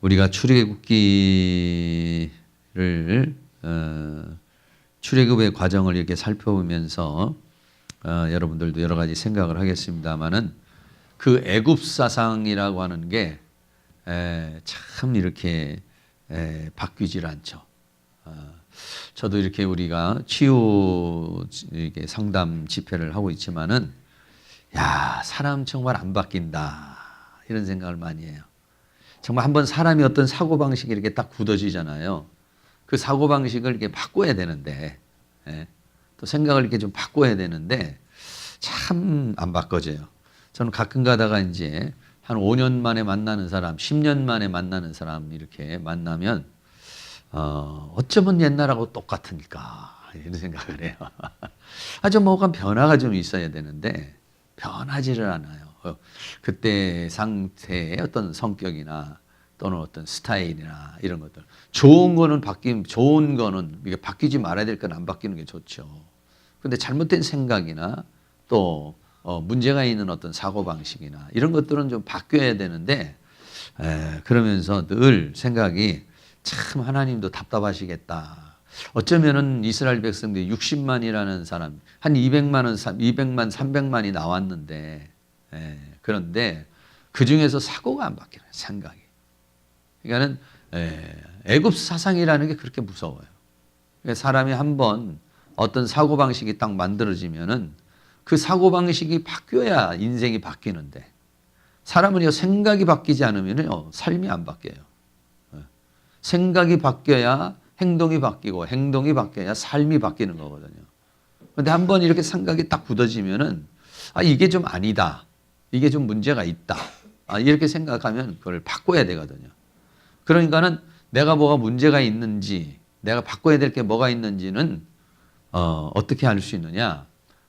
우리가 출애굽의 과정을 이렇게 살펴보면서 여러분들도 여러 가지 생각을 하겠습니다만은 그 애굽 사상이라고 하는 게 참 이렇게 바뀌질 않죠. 저도 이렇게 우리가 치유 이렇게 상담 집회를 하고 있지만은 야, 사람 정말 안 바뀐다 이런 생각을 많이 해요. 정말 한번 사람이 어떤 사고방식이 이렇게 딱 굳어지잖아요. 그 사고방식을 이렇게 바꿔야 되는데, 또 생각을 이렇게 좀 바꿔야 되는데, 참 안 바꿔져요. 저는 가끔 가다가 이제 한 5년 만에 만나는 사람, 10년 만에 만나는 사람 이렇게 만나면, 어쩌면 옛날하고 똑같으니까, 이런 생각을 해요. 아주 뭐가 변화가 좀 있어야 되는데, 변하지를 않아요. 그때 상태의 어떤 성격이나 또는 어떤 스타일이나 이런 것들. 좋은 거는 좋은 거는 이게 바뀌지 말아야 될 건 안 바뀌는 게 좋죠. 근데 잘못된 생각이나 또 문제가 있는 어떤 사고방식이나 이런 것들은 좀 바뀌어야 되는데, 그러면서 늘 생각이 참 하나님도 답답하시겠다. 어쩌면은 이스라엘 백성들이 60만이라는 사람, 한 200만, 300만이 나왔는데, 그런데 그 중에서 사고가 안 바뀌어요, 생각이. 그러니까는 애굽 사상이라는 게 그렇게 무서워요. 사람이 한번 어떤 사고 방식이 딱 만들어지면은 그 사고 방식이 바뀌어야 인생이 바뀌는데, 사람은요 생각이 바뀌지 않으면요 삶이 안 바뀌어요. 생각이 바뀌어야 행동이 바뀌고 행동이 바뀌어야 삶이 바뀌는 거거든요. 그런데 한번 이렇게 생각이 딱 굳어지면은 이게 좀 아니다. 이게 좀 문제가 있다. 이렇게 생각하면 그걸 바꿔야 되거든요. 그러니까는 내가 뭐가 문제가 있는지, 내가 바꿔야 될 게 뭐가 있는지는 어떻게 알 수 있느냐?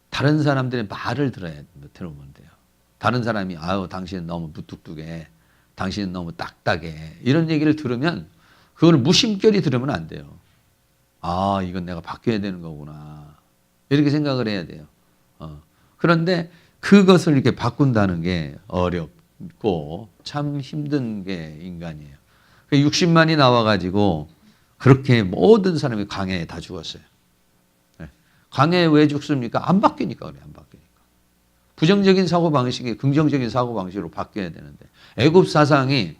다른 사람들의 말을 들어보면 돼요. 다른 사람이 당신은 너무 무뚝뚝해, 당신은 너무 딱딱해 이런 얘기를 들으면 그걸 무심결히 들으면 안 돼요. 이건 내가 바뀌어야 되는 거구나 이렇게 생각을 해야 돼요. 그런데 그것을 이렇게 바꾼다는 게 어렵고 참 힘든 게 인간이에요. 60만이 나와가지고 그렇게 모든 사람이 광야에 다 죽었어요. 광야에 왜 죽습니까? 안 바뀌니까 그래요. 안 바뀌니까. 부정적인 사고방식이 긍정적인 사고방식으로 바뀌어야 되는데, 애굽 사상이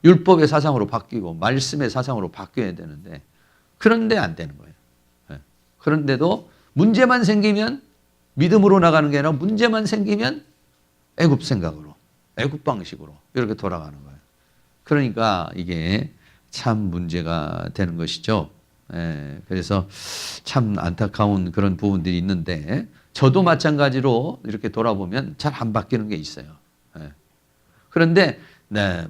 율법의 사상으로 바뀌고 말씀의 사상으로 바뀌어야 되는데, 그런데 안 되는 거예요. 그런데도 문제만 생기면 믿음으로 나가는 게 아니라 문제만 생기면 애굽 생각으로, 애굽 방식으로 이렇게 돌아가는 거예요. 그러니까 이게 참 문제가 되는 것이죠. 그래서 참 안타까운 그런 부분들이 있는데, 저도 마찬가지로 이렇게 돌아보면 잘 안 바뀌는 게 있어요. 그런데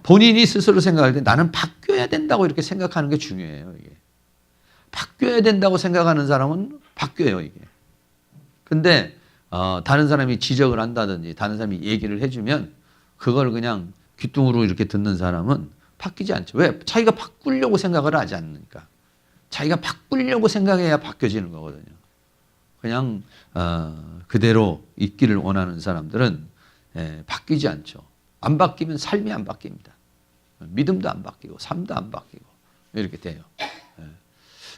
본인이 스스로 생각할 때 나는 바뀌어야 된다고 이렇게 생각하는 게 중요해요. 이게. 바뀌어야 된다고 생각하는 사람은 바뀌어요. 이게. 근데 다른 사람이 지적을 한다든지 다른 사람이 얘기를 해주면 그걸 그냥 귀뚱으로 이렇게 듣는 사람은 바뀌지 않죠. 왜? 자기가 바꾸려고 생각을 하지 않으니까. 자기가 바꾸려고 생각해야 바뀌어지는 거거든요. 그냥 그대로 있기를 원하는 사람들은 바뀌지 않죠. 안 바뀌면 삶이 안 바뀝니다. 믿음도 안 바뀌고 삶도 안 바뀌고 이렇게 돼요.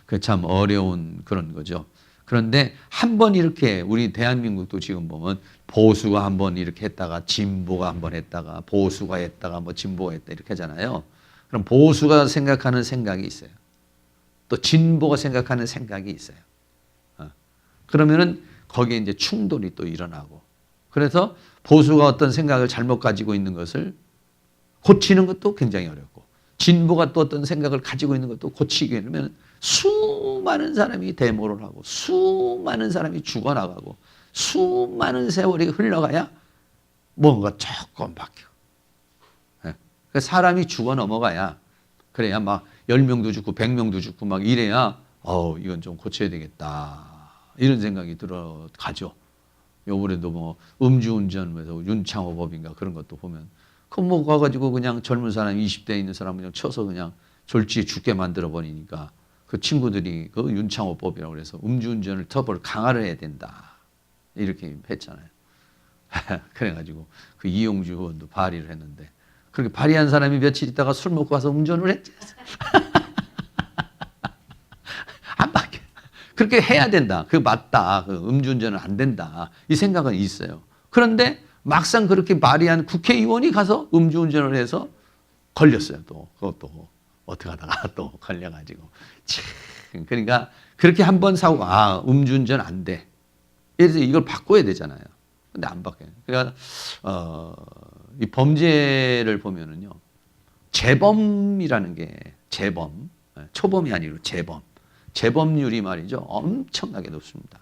그게 참 어려운 그런 거죠. 그런데 한번 이렇게 우리 대한민국도 지금 보면 보수가 한번 이렇게 했다가 진보가 한번 했다가 보수가 했다가 뭐 진보가 했다 이렇게 하잖아요. 그럼 보수가 생각하는 생각이 있어요. 또 진보가 생각하는 생각이 있어요. 그러면은 거기에 이제 충돌이 또 일어나고, 그래서 보수가 어떤 생각을 잘못 가지고 있는 것을 고치는 것도 굉장히 어렵고, 진보가 또 어떤 생각을 가지고 있는 것도 고치기 위해서는 수많은 사람이 데모를 하고 수많은 사람이 죽어나가고 수많은 세월이 흘러가야 뭔가 조금 바뀌어. 사람이 죽어 넘어가야, 그래야 막 10명도 죽고 100명도 죽고 막 이래야 이건 좀 고쳐야 되겠다 이런 생각이 들어가죠. 요번에도 뭐 음주운전에서 윤창호 법인가 그런 것도 보면 그 뭐 가가지고 그냥 젊은 사람 20대에 있는 사람 그냥 쳐서 그냥 졸지에 죽게 만들어 버리니까 그 친구들이 그 윤창호법이라고 그래서 음주운전을 처벌을 강화를 해야 된다 이렇게 했잖아요. 그래가지고 그 이용주 의원도 발의를 했는데 그렇게 발의한 사람이 며칠 있다가 술 먹고 와서 운전을 했지. 안 바뀌어. 그렇게 해야 된다. 그거 맞다. 그 음주운전은 안 된다. 이 생각은 있어요. 그런데 막상 그렇게 발의한 국회의원이 가서 음주운전을 해서 걸렸어요. 또 그것도 어떻게 하다가 또 걸려가지고. 그러니까 그렇게 한 번 사고가 음주운전 안 돼. 그래서 이걸 바꿔야 되잖아요. 근데 안 바뀌어요. 그러니까 이 범죄를 보면은요, 재범이라는 게 재범, 초범이 아니고 재범, 재범률이 말이죠 엄청나게 높습니다.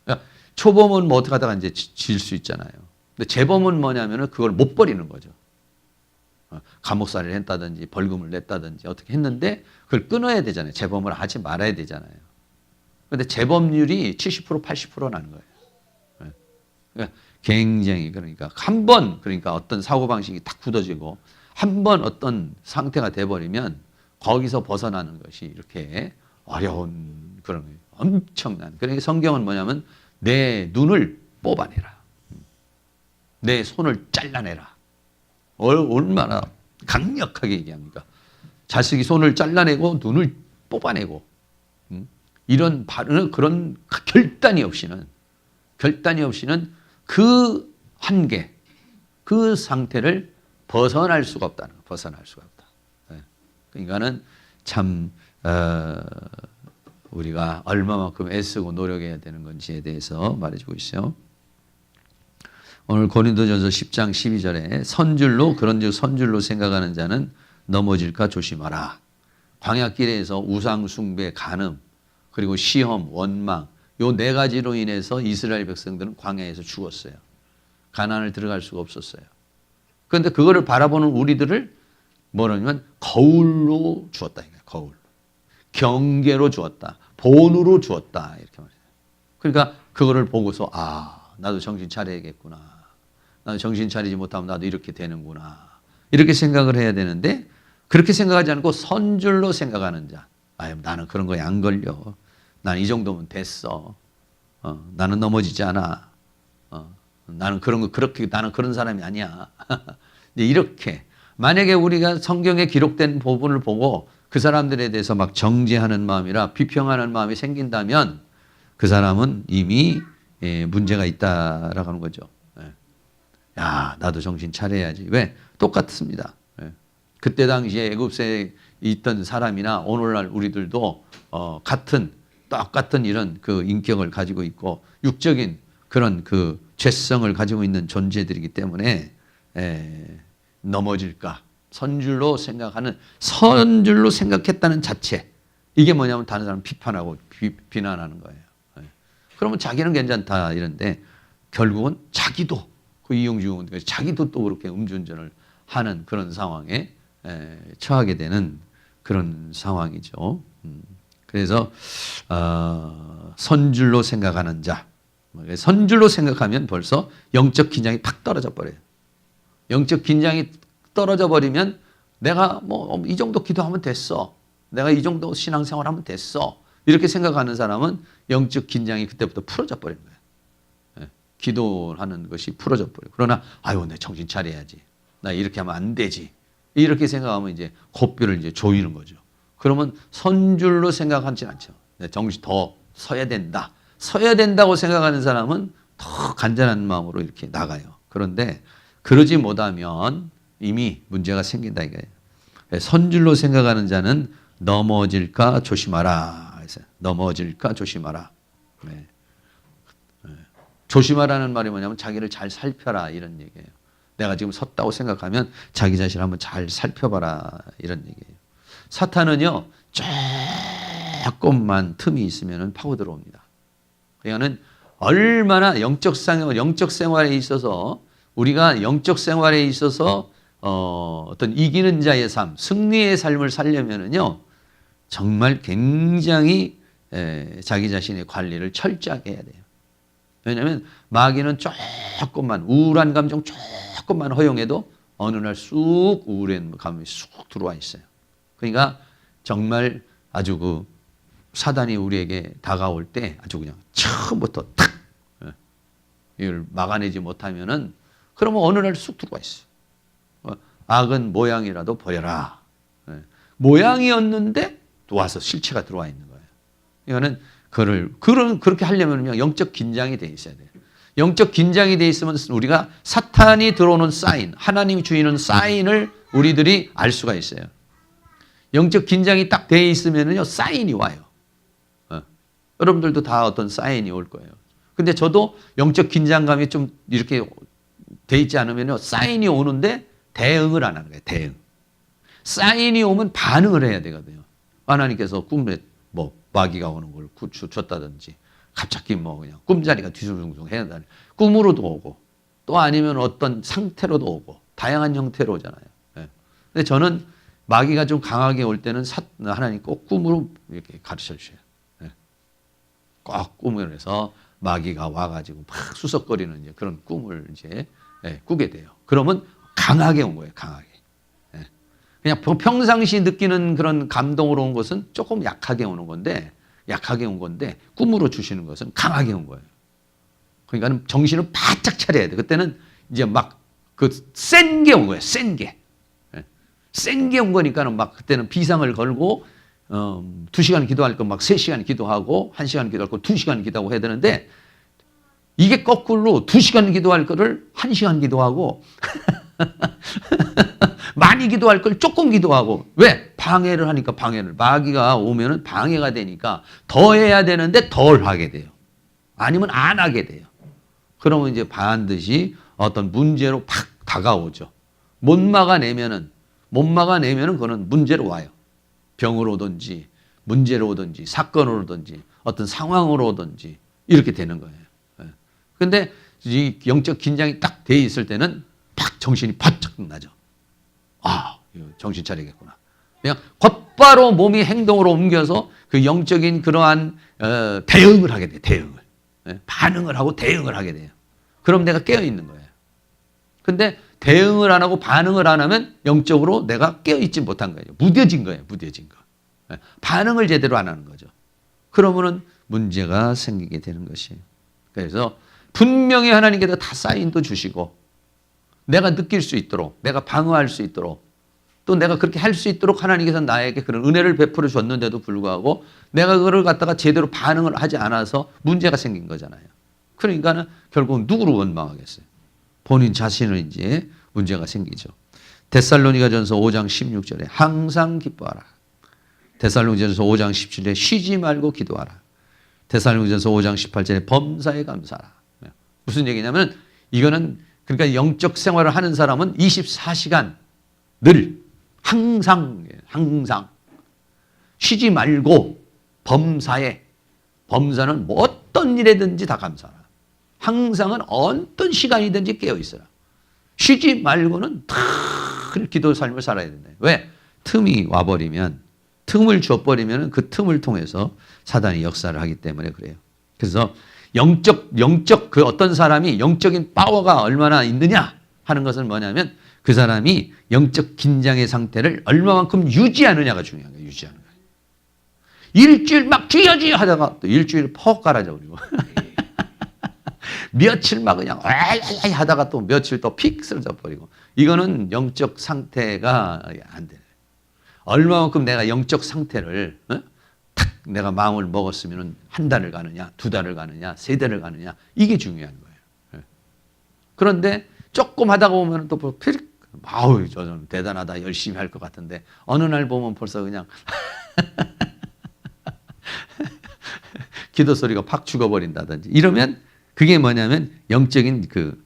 그러니까 초범은 뭐 어떻게 하다가 이제 질 수 있잖아요. 근데 재범은 뭐냐면은 그걸 못 버리는 거죠. 감옥살이를 했다든지 벌금을 냈다든지 어떻게 했는데 그걸 끊어야 되잖아요. 재범을 하지 말아야 되잖아요. 그런데 재범률이 70% 80% 나는 거예요. 그러니까 굉장히 그러니까 한 번 그러니까 어떤 사고방식이 딱 굳어지고 한 번 어떤 상태가 돼버리면 거기서 벗어나는 것이 이렇게 어려운 그런 거예요. 엄청난. 그러니까 성경은 뭐냐면 내 눈을 뽑아내라. 내 손을 잘라내라. 얼마나 강력하게 얘기합니까? 자식이 손을 잘라내고 눈을 뽑아내고 이런 그런 결단이 없이는 그 한계, 그 상태를 벗어날 수가 없다는 거. 벗어날 수가 없다. 그러니까는 참 우리가 얼마만큼 애쓰고 노력해야 되는 건지에 대해서 말해주고 있어요. 오늘 고린도전서 10장 12절에 그런즉 선줄로 생각하는 자는 넘어질까 조심하라. 광야길에서 우상 숭배, 간음, 그리고 시험, 원망 요 네 가지로 인해서 이스라엘 백성들은 광야에서 죽었어요. 가나안을 들어갈 수가 없었어요. 그런데 그거를 바라보는 우리들을 뭐냐면 거울로 주었다. 거울. 경계로 주었다. 본으로 주었다. 이렇게 말해요. 그러니까 그거를 보고서 나도 정신 차려야겠구나. 나도 정신 차리지 못하면 나도 이렇게 되는구나. 이렇게 생각을 해야 되는데 그렇게 생각하지 않고 선줄로 생각하는 자. 나는 그런 거에 안 걸려. 난 이 정도면 됐어. 나는 넘어지지 않아. 나는 나는 그런 사람이 아니야. 이렇게. 만약에 우리가 성경에 기록된 부분을 보고 그 사람들에 대해서 막 정죄하는 마음이라 비평하는 마음이 생긴다면 그 사람은 이미 문제가 있다라고 하는 거죠. 나도 정신 차려야지. 왜? 똑같습니다. 그때 당시에 애굽에 있던 사람이나 오늘날 우리들도 똑같은 이런 그 인격을 가지고 있고 육적인 그런 그 죄성을 가지고 있는 존재들이기 때문에 넘어질까 선줄로 생각했다는 자체 이게 뭐냐면 다른 사람 비판하고 비난하는 거예요. 그러면 자기는 괜찮다 이런데 결국은 자기도 그 이용주 자기도 또 그렇게 음주운전을 하는 그런 상황에 처하게 되는 그런 상황이죠. 그래서 선줄로 생각하는 자, 선줄로 생각하면 벌써 영적 긴장이 팍 떨어져 버려요. 영적 긴장이 떨어져 버리면 내가 뭐 이 정도 기도하면 됐어. 내가 이 정도 신앙생활하면 됐어. 이렇게 생각하는 사람은 영적 긴장이 그때부터 풀어져 버리는 거예요. 기도하는 것이 풀어져 버려요. 그러나 내 정신 차려야지. 나 이렇게 하면 안 되지. 이렇게 생각하면 이제 고삐를 이제 조이는 거죠. 그러면 선줄로 생각하지 않죠. 정신 더 서야 된다. 서야 된다고 생각하는 사람은 더 간절한 마음으로 이렇게 나가요. 그런데 그러지 못하면 이미 문제가 생긴다 이거예요. 선줄로 생각하는 자는 넘어질까 조심하라. 넘어질까 조심하라. 조심하라는 말이 뭐냐면 자기를 잘 살펴라 이런 얘기예요. 내가 지금 섰다고 생각하면 자기 자신을 한번 잘 살펴봐라 이런 얘기예요. 사탄은요 조금만 틈이 있으면 파고 들어옵니다. 그러니까는 얼마나 영적 생활에 있어서 우리가 영적 생활에 있어서 어떤 이기는 자의 삶, 승리의 삶을 살려면은요 정말 굉장히 자기 자신의 관리를 철저하게 해야 돼요. 왜냐하면 마귀는 조금만 우울한 감정 조금만 허용해도 어느 날 쑥 우울한 감이 쑥 들어와 있어요. 그러니까 정말 아주 그 사단이 우리에게 다가올 때 아주 그냥 처음부터 탁 이걸 막아내지 못하면은 그러면 어느 날 쑥 들어와 있어요. 악은 모양이라도 버려라. 예. 모양이었는데 와서 실체가 들어와 있는 거예요. 이거는 그렇게 하려면 영적 긴장이 돼 있어야 돼요. 영적 긴장이 돼 있으면 우리가 사탄이 들어오는 사인, 하나님이 주시는 사인을 우리들이 알 수가 있어요. 영적 긴장이 딱 돼 있으면요 사인이 와요. 여러분들도 다 어떤 사인이 올 거예요. 근데 저도 영적 긴장감이 좀 이렇게 돼 있지 않으면요 사인이 오는데 대응을 안 하는 거예요. 대응. 사인이 오면 반응을 해야 되거든요. 하나님께서 꿈에 뭐 마귀가 오는 걸 줬다든지 갑자기 뭐 그냥 꿈자리가 뒤숭숭 해야 된다. 꿈으로도 오고 또 아니면 어떤 상태로도 오고 다양한 형태로 오잖아요. 예. 근데 저는 마귀가 좀 강하게 올 때는 하나님 꼭 꿈으로 이렇게 가르쳐 주셔요. 예. 꼭 꿈을 해서 마귀가 와가지고 막 수석거리는 이제 그런 꿈을 이제 꾸게 돼요. 그러면 강하게 온 거예요. 강하게. 예. 그냥 평상시 느끼는 그런 감동으로 온 것은 조금 약하게 오는 건데 꿈으로 주시는 것은 강하게 온 거예요. 그러니까 정신을 바짝 차려야 돼. 그때는 이제 막 그 센 게 온 거예요. 센 게. 센 게 온 거니까는 막 그때는 비상을 걸고 2시간 기도할 거 막 3시간 기도하고 1시간 기도할 거 2시간 기도하고 해야 되는데 이게 거꾸로 2시간 기도할 거를 1시간 기도하고 많이 기도할 걸 조금 기도하고 왜? 방해를 하니까 방해를. 마귀가 오면은 방해가 되니까 더 해야 되는데 덜 하게 돼요. 아니면 안 하게 돼요. 그러면 이제 반드시 어떤 문제로 팍 다가오죠. 못 막아내면은 그거는 문제로 와요. 병으로 오든지 문제로 오든지 사건으로 오든지 어떤 상황으로 오든지 이렇게 되는 거예요. 그런데 이 영적 긴장이 딱 돼 있을 때는 팍 정신이 바짝 나죠. 아, 정신 차리겠구나. 그냥 곧바로 몸이 행동으로 옮겨서 그 영적인 그러한 대응을 하게 돼요. 대응을. 반응을 하고 대응을 하게 돼요. 그럼 내가 깨어 있는 거예요. 근데 대응을 안 하고 반응을 안 하면 영적으로 내가 깨어 있지 못한 거예요. 무뎌진 거예요. 무뎌진 거. 반응을 제대로 안 하는 거죠. 그러면은 문제가 생기게 되는 것이에요. 그래서 분명히 하나님께서 다 사인도 주시고 내가 느낄 수 있도록 내가 방어할 수 있도록 또 내가 그렇게 할 수 있도록 하나님께서 나에게 그런 은혜를 베풀어 줬는데도 불구하고 내가 그걸 갖다가 제대로 반응을 하지 않아서 문제가 생긴 거잖아요. 그러니까는 결국 누구를 원망하겠어요? 본인 자신을 이제 문제가 생기죠. 데살로니가전서 5장 16절에 항상 기뻐하라. 데살로니가전서 5장 17절에 쉬지 말고 기도하라. 데살로니가전서 5장 18절에 범사에 감사하라. 무슨 얘기냐면 이거는 그러니까 영적 생활을 하는 사람은 24시간 늘 항상 쉬지 말고 범사는 뭐 어떤 일에든지 다 감사하라. 항상은 어떤 시간이든지 깨어 있어라. 쉬지 말고는 늘 기도 삶을 살아야 된다. 왜? 틈이 와버리면 틈을 줘버리면 그 틈을 통해서 사단이 역사를 하기 때문에 그래요. 그래서 영적 그 어떤 사람이 영적인 파워가 얼마나 있느냐 하는 것은 뭐냐면 그 사람이 영적 긴장의 상태를 얼마만큼 유지하느냐가 중요한 거예요. 유지하는 거예요. 일주일 막 쥐어쥐어 하다가 또 일주일 퍽 깔아져 버리고 며칠 막 그냥 아이 하다가 또 며칠 또 픽 쓰러져 버리고 이거는 영적 상태가 안 돼요. 얼마만큼 내가 영적 상태를 탁 내가 마음을 먹었으면 한 달을 가느냐, 2달을 가느냐, 3달을 가느냐 이게 중요한 거예요. 그런데 조금 하다가 보면 또 피릭 아우 저는 대단하다 열심히 할 것 같은데 어느 날 보면 벌써 그냥 기도 소리가 팍 죽어버린다든지 이러면 그게 뭐냐면 영적인 그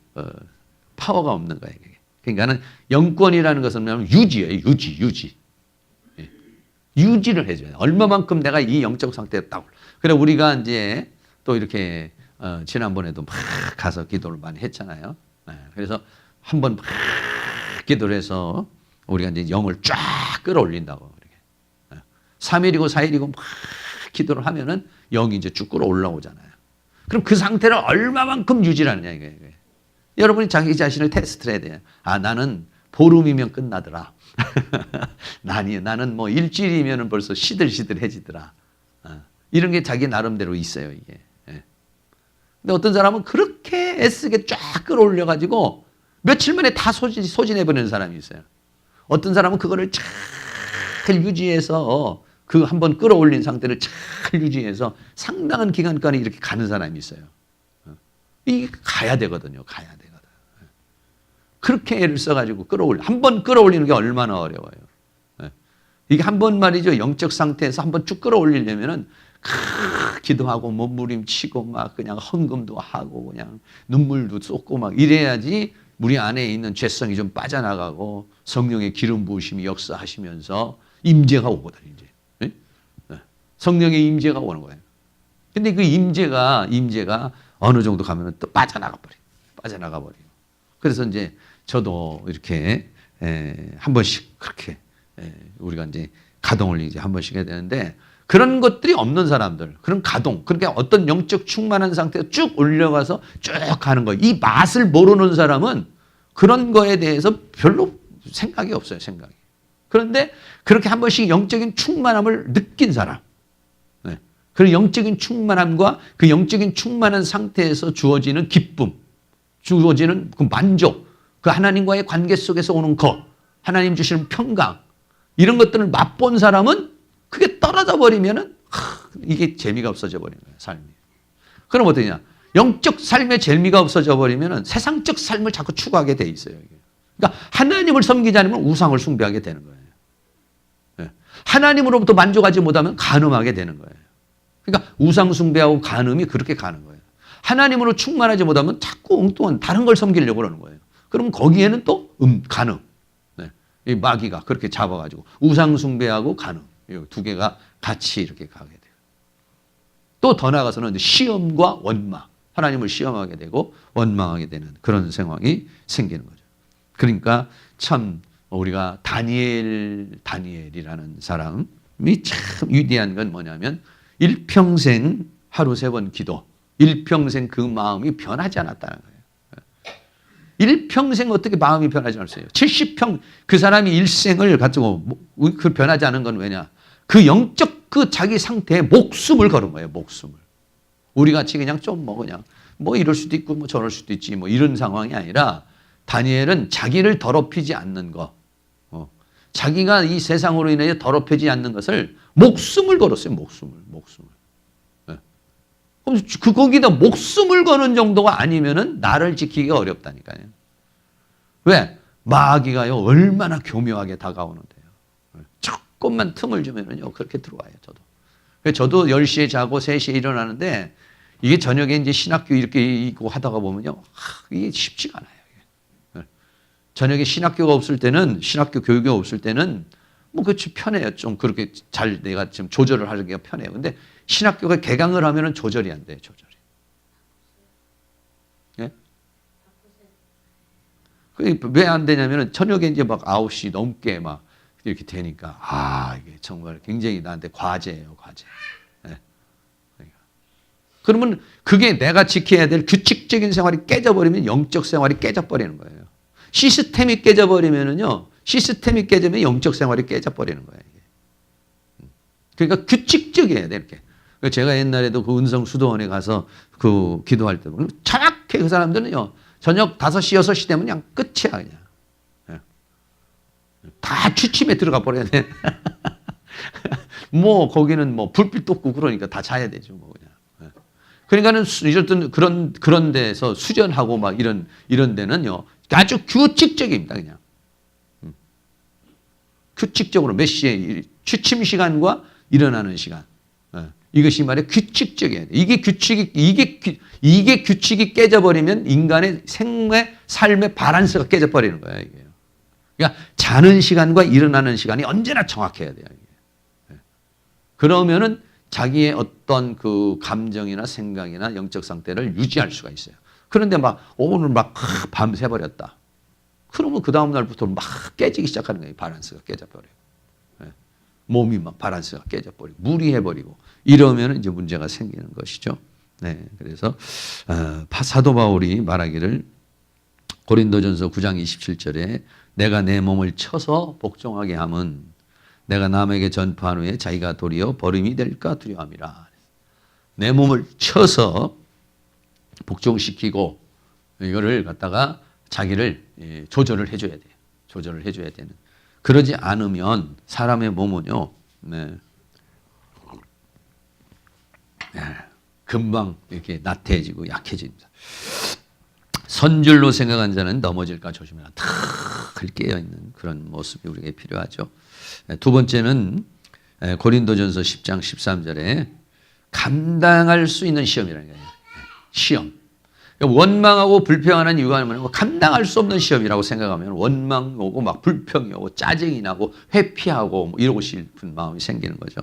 파워가 없는 거예요. 그러니까는 영권이라는 것은 뭐냐면 유지예요. 유지. 유지를 해줘요. 얼마만큼 내가 이 영적 상태에 딱. 그래 우리가 이제 또 이렇게 지난번에도 막 가서 기도를 많이 했잖아요. 그래서 한번 막 기도를 해서 우리가 이제 영을 쫙 끌어올린다고. 3일이고 4일이고 막 기도를 하면은 영이 이제 쭉 끌어올라오잖아요. 그럼 그 상태를 얼마만큼 유지하느냐 이거예요. 여러분이 자기 자신을 테스트를 해야 돼요. 아 나는 보름이면 끝나더라. 나는 뭐 일주일이면 벌써 시들시들해지더라. 이런 게 자기 나름대로 있어요 이게. 근데 어떤 사람은 그렇게 애쓰게 쫙 끌어올려가지고 며칠 만에 다 소진해버리는 사람이 있어요. 어떤 사람은 그거를 잘 유지해서 그 한번 끌어올린 상태를 잘 유지해서 상당한 기간까지 이렇게 가는 사람이 있어요. 이게 가야 되거든요. 가야 되거든. 그렇게 애를 써가지고 한번 끌어올리는 게 얼마나 어려워요. 이게 한 번 말이죠. 영적 상태에서 한번 쭉 끌어올리려면은 기도하고 몸부림치고 막 그냥 헌금도 하고 그냥 눈물도 쏟고 막 이래야지 우리 안에 있는 죄성이 좀 빠져나가고 성령의 기름 부으심이 역사하시면서 임재가 오거든 이제. 성령의 임재가 오는 거예요. 근데 그 임재가 어느 정도 가면은 또 빠져나가 버리고. 그래서 이제 저도 이렇게 한 번씩 그렇게 우리가 이제 가동을 이제 한 번씩 해야 되는데 그런 것들이 없는 사람들, 그런 가동, 그러니까 어떤 영적 충만한 상태에서 쭉 올려가서 쭉 가는 거예요. 이 맛을 모르는 사람은 그런 거에 대해서 별로 생각이 없어요, 생각이. 그런데 그렇게 한 번씩 영적인 충만함을 느낀 사람, 그 영적인 충만함과 그 영적인 충만한 상태에서 주어지는 기쁨, 주어지는 그 만족, 그 하나님과의 관계 속에서 오는 것, 하나님 주시는 평강, 이런 것들을 맛본 사람은 그게 떨어져 버리면은 이게 재미가 없어져 버리는 거예요, 삶이. 그럼 어떠냐? 영적 삶의 재미가 없어져 버리면은 세상적 삶을 자꾸 추구하게 돼 있어요. 이게. 그러니까 하나님을 섬기지 않으면 우상을 숭배하게 되는 거예요. 하나님으로부터 만족하지 못하면 간음하게 되는 거예요. 그러니까 우상 숭배하고 간음이 그렇게 가는 거예요. 하나님으로 충만하지 못하면 자꾸 엉뚱한 다른 걸 섬기려고 그러는 거예요. 그럼 거기에는 또 간음. 이 마귀가 그렇게 잡아가지고 우상 숭배하고 간음. 이 두 개가 같이 이렇게 가게 돼요. 또 더 나아가서는 시험과 원망. 하나님을 시험하게 되고 원망하게 되는 그런 상황이 생기는 거죠. 그러니까 참 우리가 다니엘이라는 사람이 참 위대한 건 뭐냐면 일평생 하루 3번 기도, 일평생 그 마음이 변하지 않았다는 거예요. 일평생 어떻게 마음이 변하지 않았어요? 70평 그 사람이 일생을 가지고 그 변하지 않은 건 왜냐? 그 영적 그 자기 상태에 목숨을 걸은 거예요. 목숨을. 우리 같이 그냥 좀 그냥 이럴 수도 있고 저럴 수도 있지 이런 상황이 아니라 다니엘은 자기를 더럽히지 않는 거, 자기가 이 세상으로 인해 더럽혀지지 않는 것을 목숨을 걸었어요. 목숨을. 그럼 거기다 목숨을 거는 정도가 아니면은 나를 지키기가 어렵다니까요. 왜? 마귀가요 얼마나 교묘하게 다가오는데요. 조금만 틈을 주면은요 그렇게 들어와요. 저도 10시에 자고 3시에 일어나는데 이게 저녁에 이제 신학교 이렇게 있고 하다가 보면요 이게 쉽지가 않아요. 저녁에 신학교가 없을 때는 신학교 교육이 없을 때는 그렇지 편해요. 좀 그렇게 잘 내가 지금 조절을 하기가 편해요. 근데 신학교가 개강을 하면은 조절이 안 돼요. 조절이. 예? 왜 안 되냐면은 저녁에 이제 막 9시 넘게 막 이렇게 되니까 이게 정말 굉장히 나한테 과제예요, 과제. 예. 그러면 그게 내가 지켜야 될 규칙적인 생활이 깨져버리면 영적 생활이 깨져버리는 거예요. 시스템이 깨져버리면은요, 시스템이 깨지면 영적 생활이 깨져버리는 거예요. 이게. 그러니까 규칙적이어야 돼, 이렇게. 제가 옛날에도 그 은성 수도원에 가서 그 기도할 때 보면 정확히 그 사람들은요, 저녁 5시, 6시 되면 그냥 끝이야, 그냥. 다 취침에 들어가 버려야 돼. 거기는 불빛도 없고 그러니까 다 자야 되죠, 그냥. 그러니까는 이런 그런 데서 수련하고 막 이런 데는요, 아주 규칙적입니다, 그냥. 규칙적으로 몇 시에 취침 시간과 일어나는 시간. 이것이 말이야 규칙적이에요. 이게 규칙이 깨져버리면 인간의 삶의 바란스가 깨져버리는 거예요. 이게. 그러니까 자는 시간과 일어나는 시간이 언제나 정확해야 돼요. 이게. 그러면은 자기의 어떤 그 감정이나 생각이나 영적 상태를 유지할 수가 있어요. 그런데 오늘 밤새 버렸다. 그러면 그 다음 날부터 막 깨지기 시작하는 거예요. 바란스가 깨져버려요. 몸이 막 바란스가 깨져버리고 무리해버리고 이러면 이제 문제가 생기는 것이죠. 네, 그래서 사도 바울이 말하기를 고린도전서 9장 27절에 내가 내 몸을 쳐서 복종하게 함은 내가 남에게 전파한 후에 자기가 도리어 버림이 될까 두려움이라. 내 몸을 쳐서 복종시키고 이거를 갖다가 자기를 조절을 해줘야 돼요. 조절을 해줘야 되는. 그러지 않으면 사람의 몸은요, 금방 이렇게 나태해지고 약해집니다. 선줄로 생각한 자는 넘어질까 조심해라. 늘 깨어있는 그런 모습이 우리에게 필요하죠. 두 번째는 고린도전서 10장 13절에 감당할 수 있는 시험이라는 거예요. 시험. 원망하고 불평하는 이유가 뭐냐면 감당할 수 없는 시험이라고 생각하면 원망 오고 막 불평이 오고 짜증이 나고 회피하고 뭐 이러고 싶은 마음이 생기는 거죠.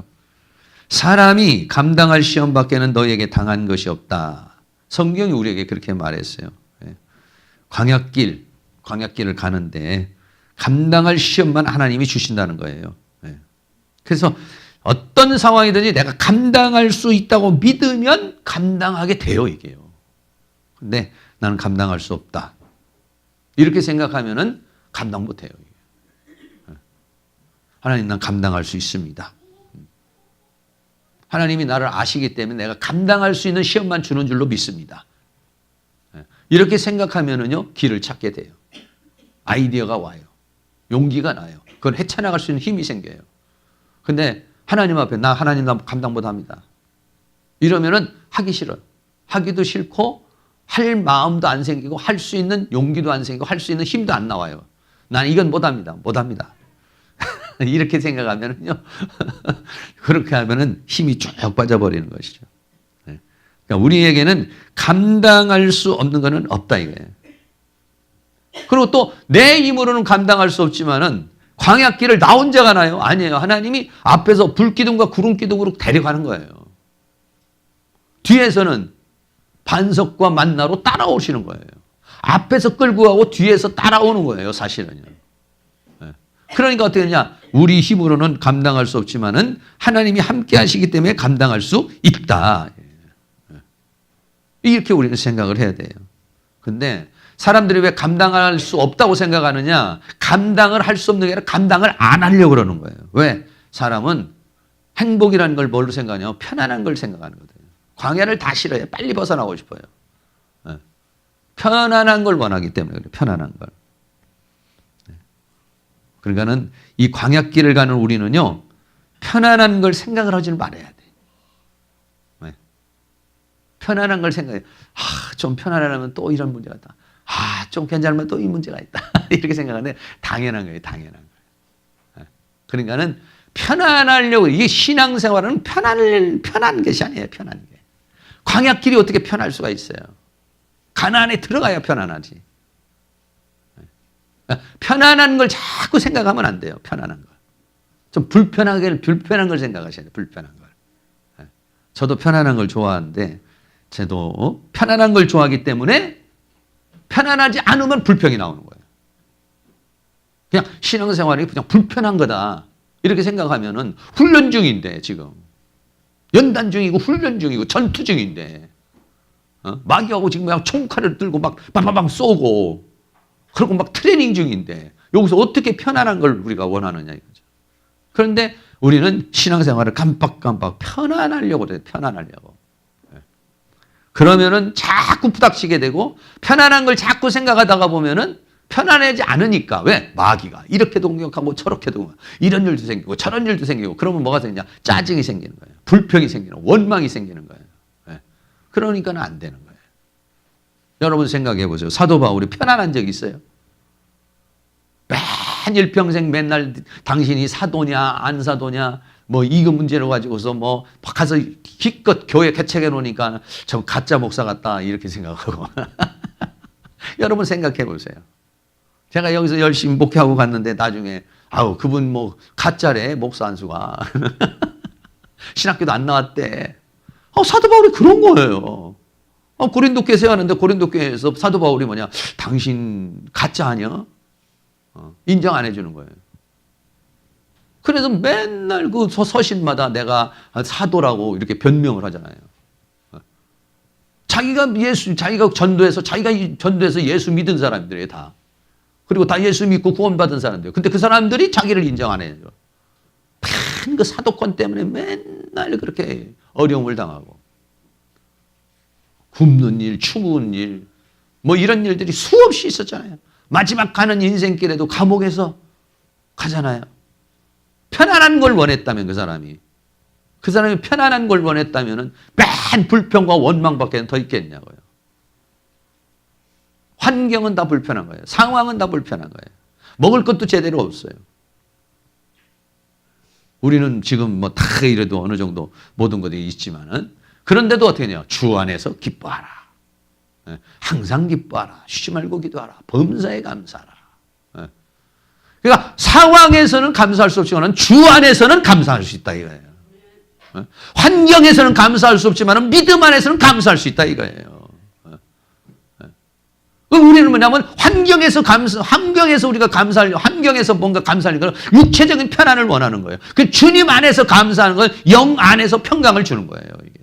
사람이 감당할 시험 밖에는 너에게 당한 것이 없다. 성경이 우리에게 그렇게 말했어요. 광야길을 가는데 감당할 시험만 하나님이 주신다는 거예요. 그래서 어떤 상황이든지 내가 감당할 수 있다고 믿으면 감당하게 돼요, 이게요. 근데 나는 감당할 수 없다. 이렇게 생각하면은 감당 못 해요. 하나님, 난 감당할 수 있습니다. 하나님이 나를 아시기 때문에 내가 감당할 수 있는 시험만 주는 줄로 믿습니다. 이렇게 생각하면은요, 길을 찾게 돼요. 아이디어가 와요. 용기가 나요. 그걸 헤쳐나갈 수 있는 힘이 생겨요. 근데 하나님 앞에 하나님 나 감당 못 합니다. 이러면은 하기 싫어요. 하기도 싫고 할 마음도 안 생기고 할 수 있는 용기도 안 생기고 할 수 있는 힘도 안 나와요. 난 이건 못 합니다. 못 합니다. 이렇게 생각하면은요. 그렇게 하면은 힘이 쭉 빠져버리는 것이죠. 그러니까 우리에게는 감당할 수 없는 것은 없다 이거예요. 그리고 또 내 힘으로는 감당할 수 없지만은 광야길을 나 혼자 가나요? 아니에요. 하나님이 앞에서 불기둥과 구름기둥으로 데려가는 거예요. 뒤에서는 반석과 만나로 따라오시는 거예요. 앞에서 끌고 가고 뒤에서 따라오는 거예요, 사실은요. 그러니까 어떻게 되냐? 우리 힘으로는 감당할 수 없지만은 하나님이 함께 하시기 때문에 감당할 수 있다. 이렇게 우리는 생각을 해야 돼요. 근데 사람들이 왜 감당할 수 없다고 생각하느냐? 감당을 할 수 없는 게 아니라 감당을 안 하려고 그러는 거예요. 왜? 사람은 행복이라는 걸 뭘로 생각하냐? 편안한 걸 생각하는 거예요. 광야를 다 싫어해요. 빨리 벗어나고 싶어요. 편안한 걸 원하기 때문에 그래요. 편안한 걸. 그러니까는 이 광야길을 가는 우리는요, 편안한 걸 생각을 하지는 말아야 돼. 왜? 편안한 걸 생각해. 좀 편안하면 또 이런 문제가 있다. 좀 괜찮으면 또 이 문제가 있다. 이렇게 생각하는데 당연한 거예요. 당연한 거예요. 그러니까는 편안하려고, 이게 신앙생활은 편한 것이 아니에요. 편한 게. 광야길이 어떻게 편할 수가 있어요? 가나안에 들어가야 편안하지. 편안한 걸 자꾸 생각하면 안 돼요. 편안한 걸. 좀 불편한 걸 생각하셔야 돼요. 불편한 걸. 저도 편안한 걸 좋아하는데, 저도 편안한 걸 좋아하기 때문에 편안하지 않으면 불평이 나오는 거예요. 그냥 신앙생활이 그냥 불편한 거다. 이렇게 생각하면은 훈련 중인데, 지금. 연단 중이고 훈련 중이고 전투 중인데, 마귀하고 지금 그냥 총칼을 들고 막 빵빵빵 쏘고, 그리고 막 트레이닝 중인데, 여기서 어떻게 편안한 걸 우리가 원하느냐 이거죠. 그런데 우리는 신앙생활을 깜빡깜빡 편안하려고 그래요. 편안하려고. 그러면은 자꾸 부닥치게 되고, 편안한 걸 자꾸 생각하다가 보면은 편안하지 않으니까. 왜? 마귀가 이렇게도 공격하고 저렇게도 공격하고, 이런 일도 생기고 저런 일도 생기고, 그러면 뭐가 생기냐? 짜증이 생기는 거예요. 불평이 생기는, 원망이 생기는 거예요. 그러니까는 안 되는 거예요. 여러분 생각해 보세요. 사도 바울이 편안한 적이 있어요? 일평생 맨날 당신이 사도냐 안 사도냐 뭐 이거 문제로 가지고서 뭐 가서 기껏 교회 개척해 놓으니까 저 가짜 목사 같다 이렇게 생각하고. 여러분 생각해 보세요. 제가 여기서 열심히 목회하고 갔는데 나중에 그분 뭐 가짜래 목사 안수가. 신학교도 안 나왔대. 사도 바울이 그런 거예요. 고린도 교회 세웠는데 고린도 교회에서 사도 바울이 뭐냐? 당신 가짜 아니야? 인정 안 해주는 거예요. 그래서 맨날 그 서신마다 내가 사도라고 이렇게 변명을 하잖아요. 자기가 전도해서 예수 믿은 사람들이에요, 다. 그리고 다 예수 믿고 구원받은 사람들. 근데 그 사람들이 자기를 인정 안 해요. 그 사도권 때문에 맨날 그렇게 어려움을 당하고. 굶는 일, 추운 일, 뭐 이런 일들이 수없이 있었잖아요. 마지막 가는 인생길에도 감옥에서 가잖아요. 편안한 걸 원했다면 그 사람이 편안한 걸 원했다면 맨 불평과 원망밖에 더 있겠냐고요. 환경은 다 불편한 거예요. 상황은 다 불편한 거예요. 먹을 것도 제대로 없어요. 우리는 지금 뭐 다 이래도 어느 정도 모든 것이 있지만은 그런데도 어떻게 해요? 주 안에서 기뻐하라. 항상 기뻐하라. 쉬지 말고 기도하라. 범사에 감사하라. 그러니까 상황에서는 감사할 수 없지만 주 안에서는 감사할 수 있다 이거예요. 환경에서는 감사할 수 없지만 믿음 안에서는 감사할 수 있다 이거예요. 우리는 뭐냐면 환경에서 우리가 환경에서 뭔가 감사하는 건 육체적인 편안을 원하는 거예요. 그 주님 안에서 감사하는 건 영 안에서 평강을 주는 거예요. 이게.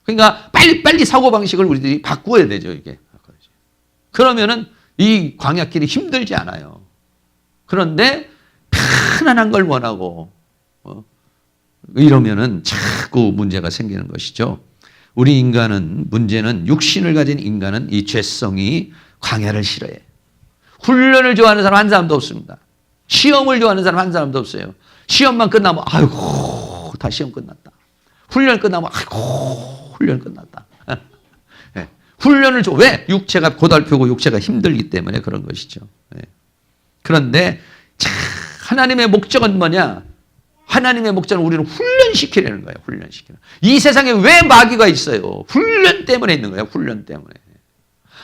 그러니까 빨리 사고방식을 우리들이 바꾸어야 되죠. 이게. 그러면은 이 광야길이 힘들지 않아요. 그런데 편안한 걸 원하고 이러면은 자꾸 문제가 생기는 것이죠. 우리 문제는 육신을 가진 인간은 이 죄성이 광야를 싫어해. 훈련을 좋아하는 사람 한 사람도 없습니다. 시험을 좋아하는 사람 한 사람도 없어요. 시험만 끝나면 아이고 다 시험 끝났다. 훈련 끝나면 아이고 훈련 끝났다. 네. 훈련을 왜? 육체가 고달프고 육체가 힘들기 때문에 그런 것이죠. 네. 그런데 하나님의 목적은 뭐냐? 하나님의 목적은 우리를 훈련시키려는 거예요. 이 세상에 왜 마귀가 있어요? 훈련 때문에 있는 거예요. 훈련 때문에.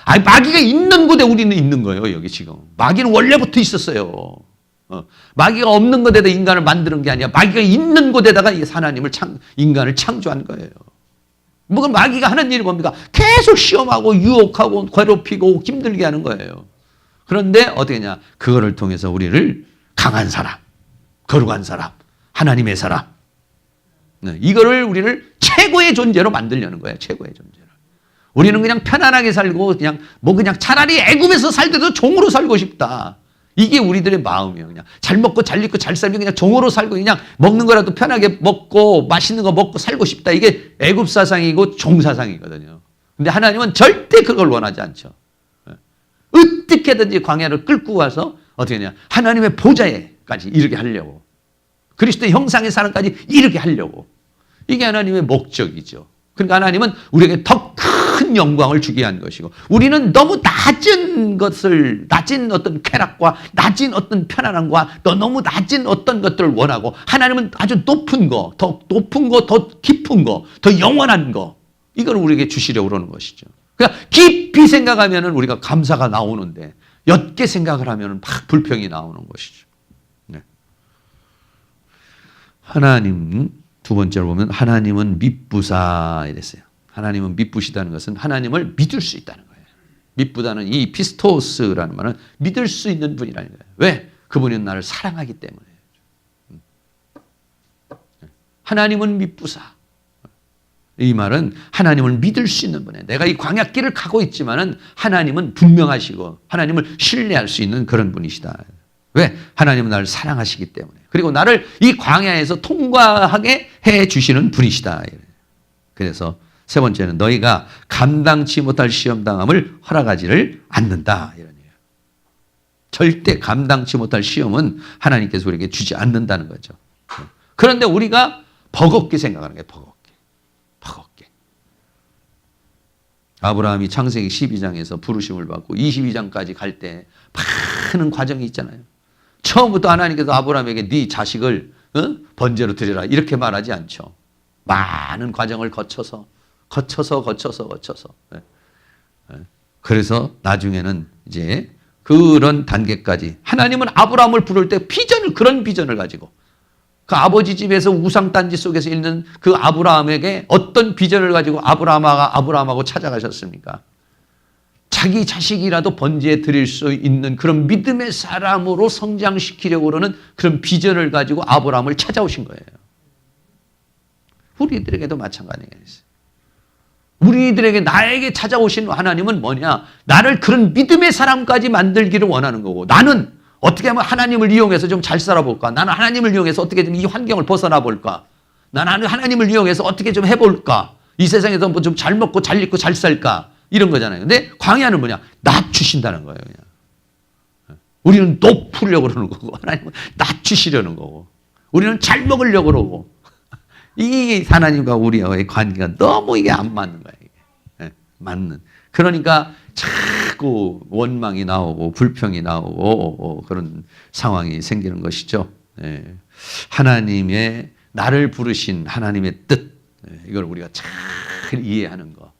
아니 마귀가 있는 곳에 우리는 있는 거예요. 여기 지금. 마귀는 원래부터 있었어요. 마귀가 없는 곳에다 인간을 만드는 게 아니라 마귀가 있는 곳에다가 인간을 창조한 거예요. 뭐 마귀가 하는 일이 뭡니까? 계속 시험하고 유혹하고 괴롭히고 힘들게 하는 거예요. 그런데 어떻게 하냐? 그거를 통해서 우리를 강한 사람, 거룩한 사람, 하나님의 사람. 이거를 우리를 최고의 존재로 만들려는 거예요. 최고의 존재로. 우리는 그냥 편안하게 살고 그냥 차라리 애굽에서 살때도 종으로 살고 싶다. 이게 우리들의 마음이에요. 그냥 잘 먹고 잘 입고 잘 살면 그냥 종으로 살고 그냥 먹는 거라도 편하게 먹고 맛있는 거 먹고 살고 싶다. 이게 애굽 사상이고 종 사상이거든요. 근데 하나님은 절대 그걸 원하지 않죠. 어떻게든지 광야를 끌고 와서 어떻게 하냐? 하나님의 보좌에까지 이르게 하려고. 그리스도의 형상의 사람까지 이르게 하려고. 이게 하나님의 목적이죠. 그러니까 하나님은 우리에게 더 큰 영광을 주게 한 것이고 우리는 너무 낮은 어떤 쾌락과 낮은 어떤 편안함과 너무 낮은 어떤 것들을 원하고 하나님은 아주 높은 거, 더 깊은 거, 더 영원한 거 이걸 우리에게 주시려고 그러는 것이죠. 그러니까 깊이 생각하면 우리가 감사가 나오는데 옅게 생각을 하면 막 불평이 나오는 것이죠. 네. 하나님 두 번째로 보면 하나님은 미쁘사 이랬어요. 하나님은 미쁘시다는 것은 하나님을 믿을 수 있다는 거예요. 미쁘다는 이 피스토스라는 말은 믿을 수 있는 분이라는 거예요. 왜? 그분은 나를 사랑하기 때문에. 하나님은 미쁘사. 이 말은 하나님을 믿을 수 있는 분이에요. 내가 이 광야길을 가고 있지만은 하나님은 분명하시고 하나님을 신뢰할 수 있는 그런 분이시다. 왜? 하나님은 나를 사랑하시기 때문에. 그리고 나를 이 광야에서 통과하게 해 주시는 분이시다. 그래서 세 번째는 너희가 감당치 못할 시험당함을 허락하지를 않는다. 이런 얘기예요. 절대 감당치 못할 시험은 하나님께서 우리에게 주지 않는다는 거죠. 그런데 우리가 버겁게 생각하는 거예요. 버겁게. 아브라함이 창세기 12장에서 부르심을 받고 22장까지 갈 때 많은 과정이 있잖아요. 처음부터 하나님께서 아브라함에게 네 자식을 번제로 드려라 이렇게 말하지 않죠. 많은 과정을 거쳐서. 그래서 나중에는 이제 그런 단계까지 하나님은 아브라함을 부를 때 그런 비전을 가지고 그 아버지 집에서 우상단지 속에서 있는 그 아브라함에게 어떤 비전을 가지고 아브라함하고 찾아가셨습니까? 자기 자식이라도 번제에 드릴 수 있는 그런 믿음의 사람으로 성장시키려고 그러는 그런 비전을 가지고 아브라함을 찾아오신 거예요. 우리들에게도 마찬가지겠어요. 우리들에게 나에게 찾아오신 하나님은 뭐냐? 나를 그런 믿음의 사람까지 만들기를 원하는 거고 나는 어떻게 하면 하나님을 이용해서 좀 잘 살아볼까? 나는 하나님을 이용해서 어떻게 좀 이 환경을 벗어나 볼까? 나는 하나님을 이용해서 어떻게 좀 해볼까? 이 세상에서 뭐 좀 잘 먹고 잘 입고 잘 살까? 이런 거잖아요. 근데 광야는 뭐냐? 낮추신다는 거예요. 그냥. 우리는 높으려고 그러는 거고 하나님은 낮추시려는 거고 우리는 잘 먹으려고 그러고 이게 하나님과 우리와의 관계가 너무 이게 안 맞는 거예요. 이게. 맞는. 그러니까 자꾸 원망이 나오고 불평이 나오고 그런 상황이 생기는 것이죠. 하나님의 나를 부르신 하나님의 뜻 이걸 우리가 잘 이해하는 거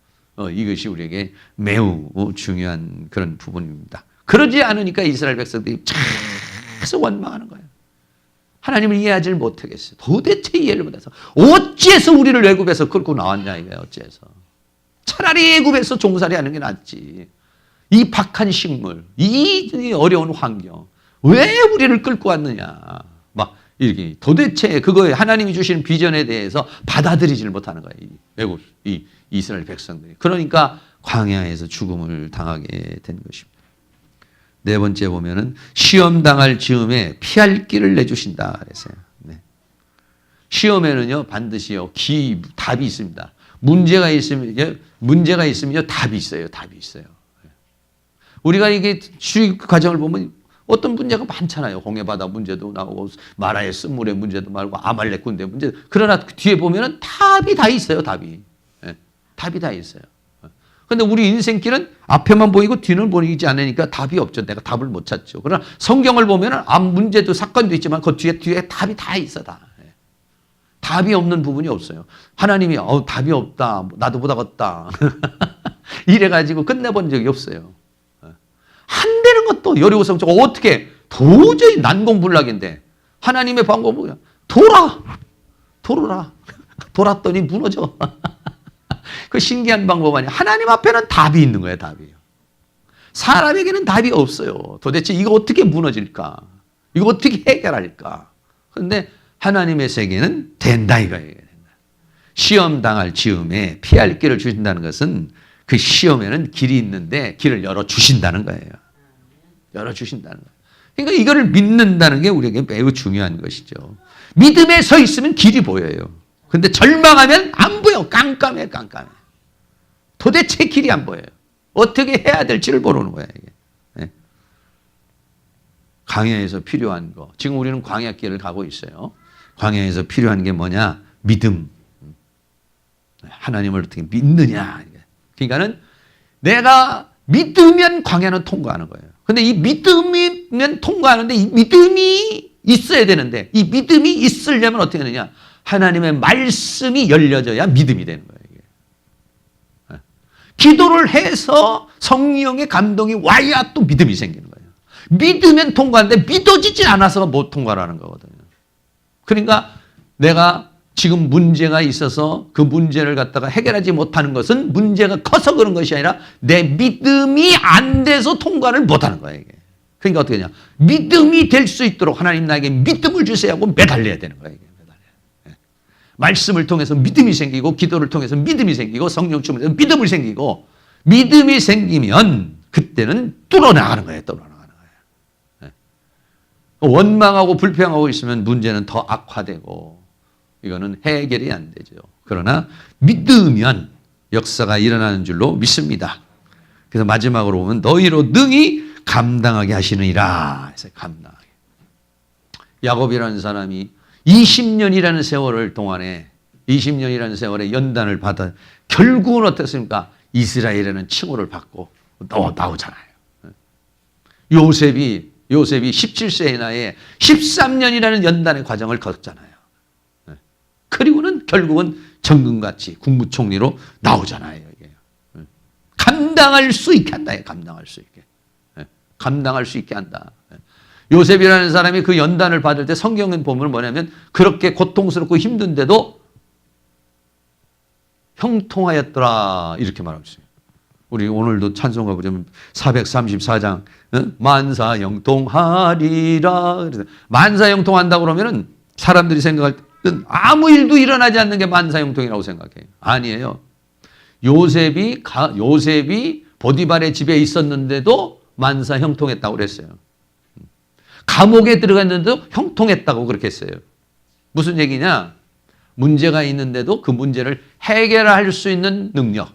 이것이 우리에게 매우 중요한 그런 부분입니다. 그러지 않으니까 이스라엘 백성들이 계속 원망하는 거예요. 하나님을 이해하지를 못하겠어요. 도대체 이해를 못해서 어찌해서 우리를 애굽에서 끌고 나왔냐 이거예요. 어찌해서. 차라리 애굽에서 종살이하는 게 낫지. 이 박한 식물, 이 어려운 환경 왜 우리를 끌고 왔느냐. 막 이렇게 도대체 그거에 하나님이 주시는 비전에 대해서 받아들이지를 못하는 거예요. 이 애굽, 이 이스라엘 백성들이. 그러니까 광야에서 죽음을 당하게 된 것입니다. 네 번째 보면은 시험 당할 즈음에 피할 길을 내주신다 그랬어요. 네. 시험에는요 반드시요 답이 있습니다. 문제가 있으면요 답이 있어요. 답이 있어요. 우리가 이게 수익 과정을 보면 어떤 문제가 많잖아요. 홍해바다 문제도 나오고 마라의 쓴물의 문제도 말고 아말렉 군대 문제. 그러나 뒤에 보면은 답이 다 있어요. 답이. 답이 다 있어요. 근데 우리 인생길은 앞에만 보이고 뒤는 보이지 않으니까 답이 없죠. 내가 답을 못 찾죠. 그러나 성경을 보면은 문제도 사건도 있지만 그 뒤에 답이 다 있어 다. 답이 없는 부분이 없어요. 하나님이 답이 없다. 나도 못 하겠다. 이래가지고 끝내본 적이 없어요. 안 되는 것도 여리고성 저거 어떻게 도저히 난공불락인데 하나님의 방법은 뭐야? 돌아라. 돌았더니 무너져. 그 신기한 방법 아니야. 하나님 앞에는 답이 있는 거예요. 답이요. 사람에게는 답이 없어요. 도대체 이거 어떻게 무너질까? 이거 어떻게 해결할까? 그런데 하나님의 세계는 된다 이거예요. 시험 당할 즈음에 피할 길을 주신다는 것은 그 시험에는 길이 있는데 길을 열어주신다는 거예요. 열어주신다는 거예요. 그러니까 이거를 믿는다는 게 우리에게 매우 중요한 것이죠. 믿음에 서 있으면 길이 보여요. 근데 절망하면 안 보여. 깜깜해. 도대체 길이 안 보여요. 어떻게 해야 될지를 모르는 거야. 이게. 네. 광야에서 필요한 거. 지금 우리는 광야길을 가고 있어요. 광야에서 필요한 게 뭐냐? 믿음. 하나님을 어떻게 믿느냐. 그러니까는 내가 믿으면 광야는 통과하는 거예요. 근데 이 믿으면 통과하는데 이 믿음이 있어야 되는데 이 믿음이 있으려면 어떻게 하느냐? 하나님의 말씀이 열려져야 믿음이 되는 거예요. 이게. 기도를 해서 성령의 감동이 와야 또 믿음이 생기는 거예요. 믿으면 통과하는데 믿어지지 않아서 못 통과하는 거거든요. 그러니까 내가 지금 문제가 있어서 그 문제를 갖다가 해결하지 못하는 것은 문제가 커서 그런 것이 아니라 내 믿음이 안 돼서 통과를 못하는 거예요. 이게. 그러니까 어떻게 하냐. 믿음이 될 수 있도록 하나님 나에게 믿음을 주세요 하고 매달려야 되는 거예요. 이게. 말씀을 통해서 믿음이 생기고 기도를 통해서 믿음이 생기고 성령 충만해서 믿음을 생기고 믿음이 생기면 그때는 뚫어나가는 거예요. 뚫어나가는 거예요. 원망하고 불평하고 있으면 문제는 더 악화되고 이거는 해결이 안 되죠. 그러나 믿으면 역사가 일어나는 줄로 믿습니다. 그래서 마지막으로 보면 너희로 능히 감당하게 하시느니라. 그래서 감당하게. 야곱이라는 사람이 20년이라는 세월을 동안에 20년이라는 세월에 연단을 받아 결국은 어떻습니까? 이스라엘이라는 칭호를 받고 나오잖아요. 요셉이 17세의 나이에 13년이라는 연단의 과정을 거쳤잖아요. 그리고는 결국은 정금같이 국무총리로 나오잖아요. 이게. 감당할 수 있게 한다. 감당할 수 있게. 감당할 수 있게 한다. 요셉이라는 사람이 그 연단을 받을 때 성경에 보면 뭐냐면 그렇게 고통스럽고 힘든데도 형통하였더라 이렇게 말하고 있어요. 우리 오늘도 찬송가 보자면 434장 만사 형통하리라. 만사 형통한다고 그러면은 사람들이 생각할 때는 아무 일도 일어나지 않는 게 만사 형통이라고 생각해요. 아니에요. 요셉이 보디발의 집에 있었는데도 만사 형통했다고 그랬어요. 감옥에 들어갔는데도 형통했다고 그렇게 했어요. 무슨 얘기냐? 문제가 있는데도 그 문제를 해결할 수 있는 능력.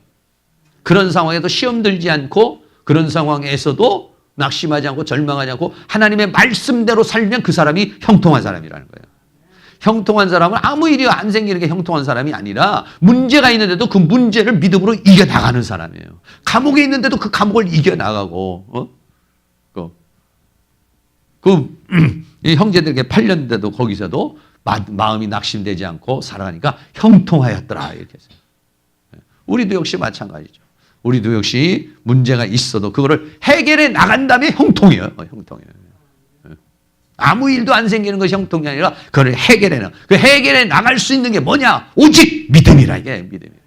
그런 상황에도 시험 들지 않고 그런 상황에서도 낙심하지 않고 절망하지 않고 하나님의 말씀대로 살면 그 사람이 형통한 사람이라는 거예요. 형통한 사람은 아무 일이 안 생기는 게 형통한 사람이 아니라 문제가 있는데도 그 문제를 믿음으로 이겨나가는 사람이에요. 감옥에 있는데도 그 감옥을 이겨나가고 이 형제들에게 팔렸는데도 거기서도 마음이 낙심되지 않고 살아가니까 형통하였더라 이렇게 했어요. 우리도 역시 마찬가지죠. 우리도 역시 문제가 있어도 그거를 해결해 나간 다음에 형통해요. 형통해요. 아무 일도 안 생기는 것이 형통이 아니라 그걸 해결해내. 그 해결해 나갈 수 있는 게 뭐냐? 오직 믿음이라 이게 믿음이에요.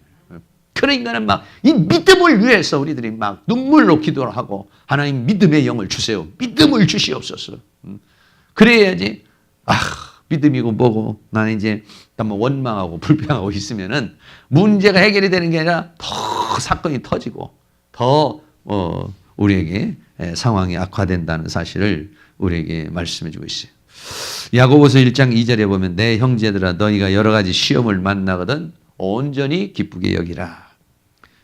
그러니까는 막 이 믿음을 위해서 우리들이 막 눈물로 기도를 하고 하나님 믿음의 영을 주세요. 믿음을 주시옵소서. 그래야지 믿음이고 뭐고 나는 이제 원망하고 불평하고 있으면은 문제가 해결이 되는 게 아니라 더 사건이 터지고 더 우리에게 상황이 악화된다는 사실을 우리에게 말씀해 주고 있어요. 야고보서 1장 2절에 보면 내 형제들아 너희가 여러 가지 시험을 만나거든 온전히 기쁘게 여기라.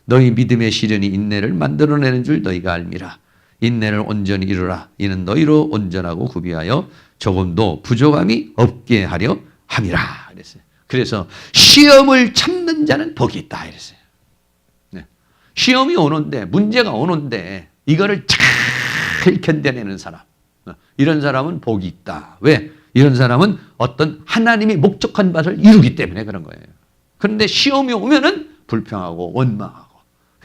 너희 믿음의 시련이 인내를 만들어내는 줄 너희가 알미라. 인내를 온전히 이루라. 이는 너희로 온전하고 구비하여 조금도 부족함이 없게 하려 함이라. 그랬어요. 그래서 시험을 참는 자는 복이 있다. 이랬어요. 네. 시험이 오는데 문제가 오는데 이거를 잘 견뎌내는 사람. 이런 사람은 복이 있다. 왜? 이런 사람은 어떤 하나님이 목적한 바를 이루기 때문에 그런 거예요. 그런데 시험이 오면은 불평하고 원망하고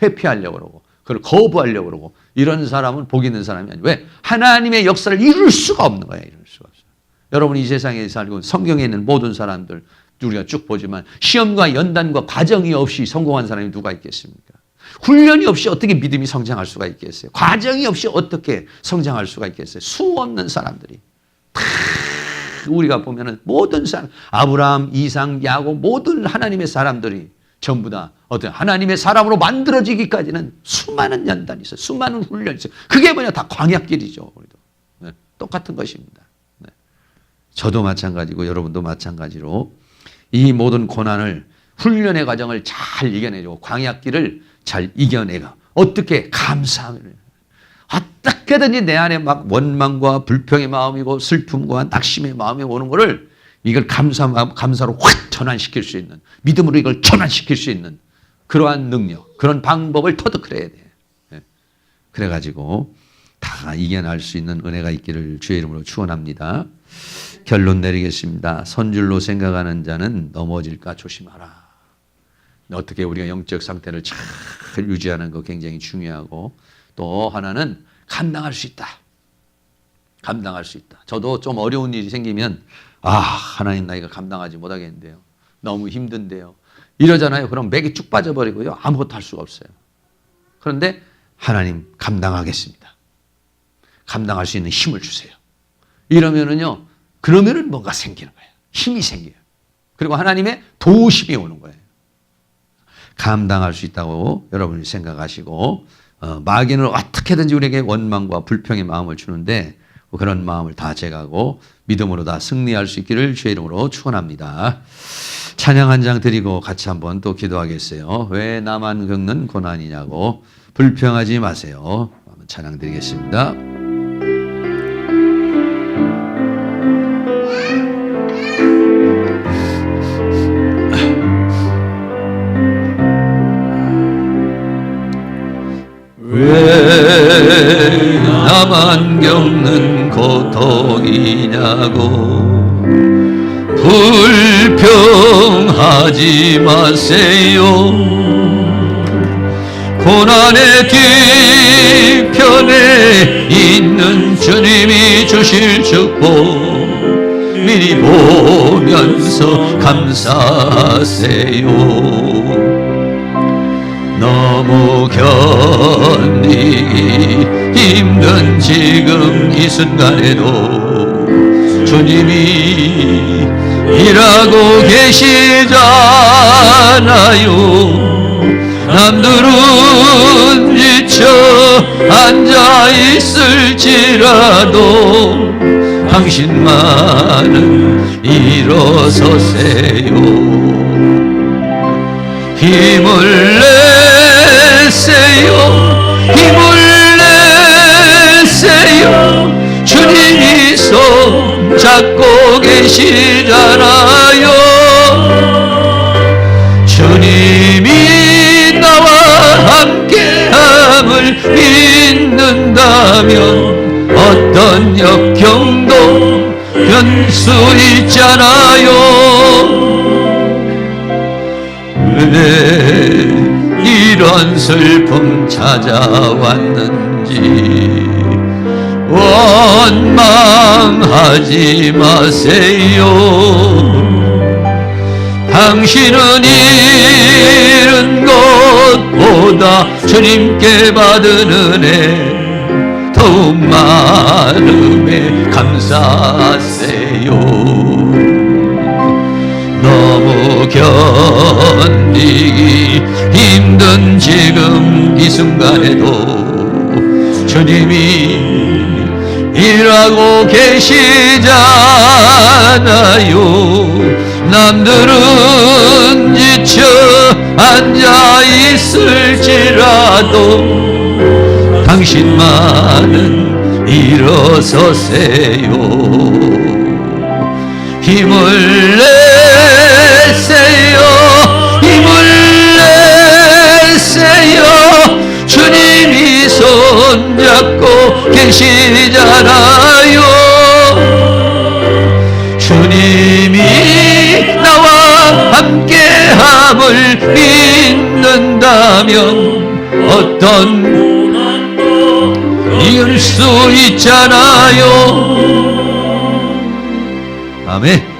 회피하려고 그러고 그걸 거부하려고 그러고 이런 사람은 복 있는 사람이 아니에요. 왜? 하나님의 역사를 이룰 수가 없는 거예요. 이룰 수가 없어요. 여러분 이 세상에 살고 성경에 있는 모든 사람들 우리가 쭉 보지만 시험과 연단과 과정이 없이 성공한 사람이 누가 있겠습니까? 훈련이 없이 어떻게 믿음이 성장할 수가 있겠어요? 과정이 없이 어떻게 성장할 수가 있겠어요? 수없는 사람들이 다 우리가 보면은 모든 사람 아브라함, 이삭, 야곱 모든 하나님의 사람들이 전부 다 어떤 하나님의 사람으로 만들어지기까지는 수많은 연단이 있어요. 수많은 훈련이 있어요. 그게 뭐냐? 다 광야길이죠. 우리도 네, 똑같은 것입니다. 네. 저도 마찬가지고 여러분도 마찬가지로 이 모든 고난을 훈련의 과정을 잘 이겨내고 광야길을 잘 이겨내가 어떻게 감사함을 어떻게든지 내 안에 막 원망과 불평의 마음이고 슬픔과 낙심의 마음이 오는 거를 이걸 감사로 확 전환시킬 수 있는 믿음으로 이걸 전환시킬 수 있는 그러한 능력 그런 방법을 터득해야 돼. 네. 그래가지고 다 이겨낼 수 있는 은혜가 있기를 주의 이름으로 축원합니다. 결론 내리겠습니다. 선줄로 생각하는 자는 넘어질까 조심하라. 어떻게 우리가 영적 상태를 잘 유지하는 거 굉장히 중요하고 또 하나는 감당할 수 있다. 감당할 수 있다. 저도 좀 어려운 일이 생기면 하나님 나 이거 감당하지 못하겠는데요. 너무 힘든데요. 이러잖아요. 그럼 맥이 쭉 빠져버리고요. 아무것도 할 수가 없어요. 그런데 하나님 감당하겠습니다. 감당할 수 있는 힘을 주세요. 이러면은요. 그러면은 뭔가 생기는 거예요. 힘이 생겨요. 그리고 하나님의 도우심이 오는 거예요. 감당할 수 있다고 여러분이 생각하시고 마귀는 어떻게든지 우리에게 원망과 불평의 마음을 주는데 그런 마음을 다 제거하고 믿음으로 다 승리할 수 있기를 주의 이름으로 축원합니다. 찬양 한 장 드리고 같이 한번 또 기도하겠어요. 왜 나만 겪는 고난이냐고 불평하지 마세요. 찬양 드리겠습니다. 왜 나만 겪는 고통이냐고 불평하지 마세요. 고난의 뒤편에 있는 주님이 주실 축복 미리 보면서 감사하세요. 너무 견디기 힘든 지금 이 순간에도 주님이 일하고 계시잖아요. 남들은 지쳐 앉아 있을지라도 당신만은 일어서세요. 힘을 내세요. 손잡고 계시잖아요. 주님이 나와 함께함을 믿는다면 어떤 역경도 변수 있잖아요. 왜 이런 슬픔 찾아왔는지 원망하지 마세요. 당신은 잃은 것보다 주님께 받은 은혜 더욱 많음에 감사하세요. 너무 견디기 힘든 지금 이 순간에도 주님이 일하고 계시잖아요. 남들은 지쳐 앉아 있을지라도 당신만은 일어서세요. 힘을 내세요. 힘을 내세요. 주님이 손잡고 계시잖아요. 주님이 나와 함께함을 믿는다면 어떤 고난도 이길 수 있잖아요. 아멘.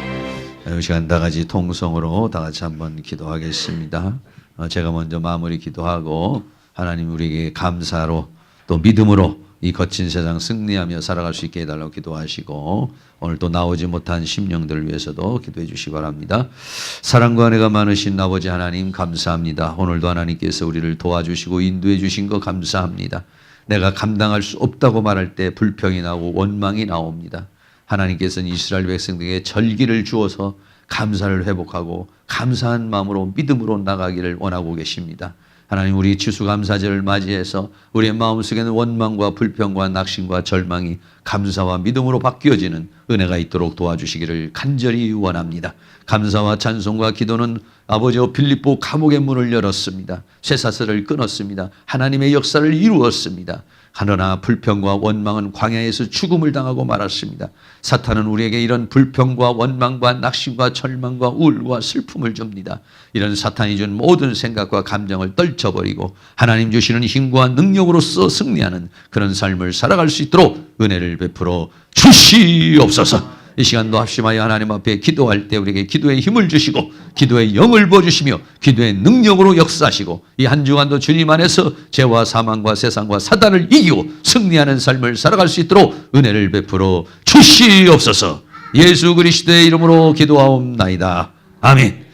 이 시간 다 같이 통성으로 다 같이 한번 기도하겠습니다. 제가 먼저 마무리 기도하고 하나님 우리에게 감사로 또 믿음으로 이 거친 세상 승리하며 살아갈 수 있게 해달라고 기도하시고 오늘 또 나오지 못한 심령들을 위해서도 기도해 주시기 바랍니다. 사랑과 은혜가 많으신 아버지 하나님 감사합니다. 오늘도 하나님께서 우리를 도와주시고 인도해 주신 거 감사합니다. 내가 감당할 수 없다고 말할 때 불평이 나오고 원망이 나옵니다. 하나님께서는 이스라엘 백성들에게 절기를 주어서 감사를 회복하고 감사한 마음으로 믿음으로 나가기를 원하고 계십니다. 하나님 우리 추수감사절을 맞이해서 우리의 마음속에는 원망과 불평과 낙심과 절망이 감사와 믿음으로 바뀌어지는 은혜가 있도록 도와주시기를 간절히 원합니다. 감사와 찬송과 기도는 아버지와 빌립보 감옥의 문을 열었습니다. 쇠사슬을 끊었습니다. 하나님의 역사를 이루었습니다. 그러나 불평과 원망은 광야에서 죽음을 당하고 말았습니다. 사탄은 우리에게 이런 불평과 원망과 낙심과 절망과 우울과 슬픔을 줍니다. 이런 사탄이 준 모든 생각과 감정을 떨쳐버리고 하나님 주시는 힘과 능력으로서 승리하는 그런 삶을 살아갈 수 있도록 은혜를 베풀어 주시옵소서. 이 시간도 합심하여 하나님 앞에 기도할 때 우리에게 기도의 힘을 주시고 기도의 영을 부어주시며 기도의 능력으로 역사하시고 이 한 주간도 주님 안에서 죄와 사망과 세상과 사단을 이기고 승리하는 삶을 살아갈 수 있도록 은혜를 베풀어 주시옵소서. 예수 그리스도의 이름으로 기도하옵나이다. 아멘.